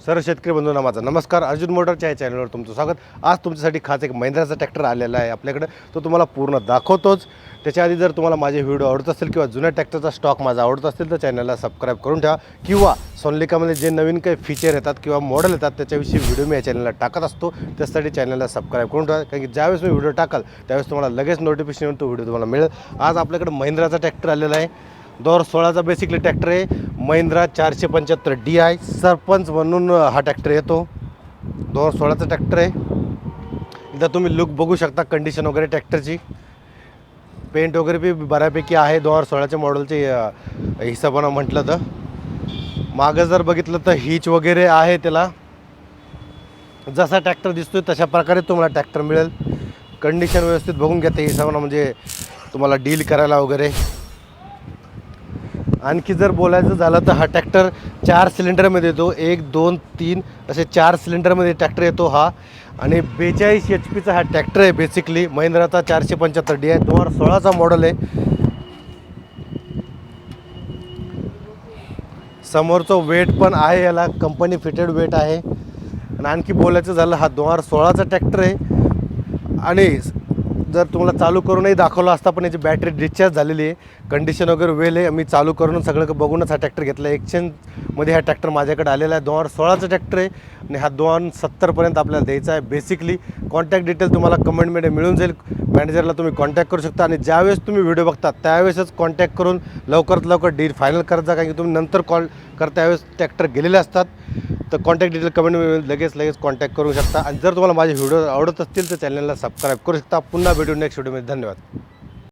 सर्व शेतकरी बंधूंना माझा नमस्कार. अर्जुन मोटरच्या या चॅनलवर तुमचं स्वागत. आज तुमच्यासाठी खास एक महिंद्राचा ट्रॅक्टर आलेला आहे आपल्याकडे. तो तुम्हाला पूर्ण दाखवतोच. त्याच्या आधी जर तुम्हाला माझे व्हिडिओ आवडत असेल किंवा जुन्या ट्रॅक्टरचा स्टॉक माझा आवडत असेल तर चॅनलला सबस्क्राईब करून ठेवा, किंवा सोनालिकामध्ये जे नवीन काही फीचर येतात किंवा मॉडेल येतात त्याच्याविषयी व्हिडिओ मी या चॅनलला टाकत असतो. त्यासाठी चॅनलला सबस्क्राईब करून ठेवा, कारण की ज्यावेळेस मी व्हिडिओ टाकाल त्यावेळेस तुम्हाला लगेच नोटिफिकेशन येऊन तो व्हिडिओ तुम्हाला मिळेल. आज आपल्याकडे महिंद्राचा ट्रॅक्टर आलेला आहे. 2016चा बेसिकली ट्रॅक्टर आहे. महिंद्रा 475 DI सरपंच म्हणून हा ट्रॅक्टर येतो. 2016चा ट्रॅक्टर आहे. इथं तुम्ही लुक बघू शकता, कंडिशन वगैरे ट्रॅक्टरची, पेंट वगैरे बी बऱ्यापैकी आहे 2016च्या मॉडेलचे हिशोबानं म्हटलं तर. मागं जर बघितलं तर हिच वगैरे आहे त्याला. जसा ट्रॅक्टर दिसतोय तशा प्रकारे तुम्हाला ट्रॅक्टर मिळेल. कंडिशन व्यवस्थित बघून घ्या त्या हिशोबानं, म्हणजे तुम्हाला डील करायला वगैरे. आणखी जर बोलायचं झालं तर हा ट्रॅक्टर 4 सिलेंडरमध्ये येतो. 1, 2, 3 असे 4 सिलेंडरमध्ये ट्रॅक्टर येतो हा. आणि 42 HP हा ट्रॅक्टर आहे बेसिकली. महिंद्राचा 475 DI 2016चा मॉडेल आहे. समोरचं वेट पण आहे, याला कंपनी फिटेड वेट आहे. आणि आणखी बोलायचं झालं, हा 2016चा ट्रॅक्टर आहे. आणि जर तुम्हाला चालू करूनही दाखवला असता, पण याची बॅटरी डिस्चार्ज झालेली आहे. कंडिशन वगैरे वेल आहे. मी चालू करून सगळं बघूनच हा ट्रॅक्टर घेतला. एक्सचेंजमध्ये हा ट्रॅक्टर माझ्याकडे आलेला आहे. 2016चा ट्रॅक्टर आहे आणि हा 270पर्यंत आपल्याला द्यायचा आहे बेसिकली. कॉन्टॅक्ट डिटेल तुम्हाला कमेंटमध्ये मिळून जाईल. मॅनेजरला तुम्ही कॉन्टॅक्ट करू शकता. आणि ज्यावेळेस तुम्ही व्हिडिओ बघता त्यावेळेसच कॉन्टॅक्ट करून लवकरात लवकर डील फायनल करत जा, कारण की तुम्ही नंतर कॉल करता त्यावेळेस ट्रॅक्टर गेलेले असतात. तर कॉन्टॅक्ट डिटेल कमेंटमध्ये लगेच कॉन्टॅक्ट करू शकता. आणि जर तुम्हाला माझे व्हिडिओ आवडत असतील तर चॅनलला सबस्क्राईब करू शकता. पुन्हा भेटू नेक्स्ट व्हिडिओमध्ये. धन्यवाद.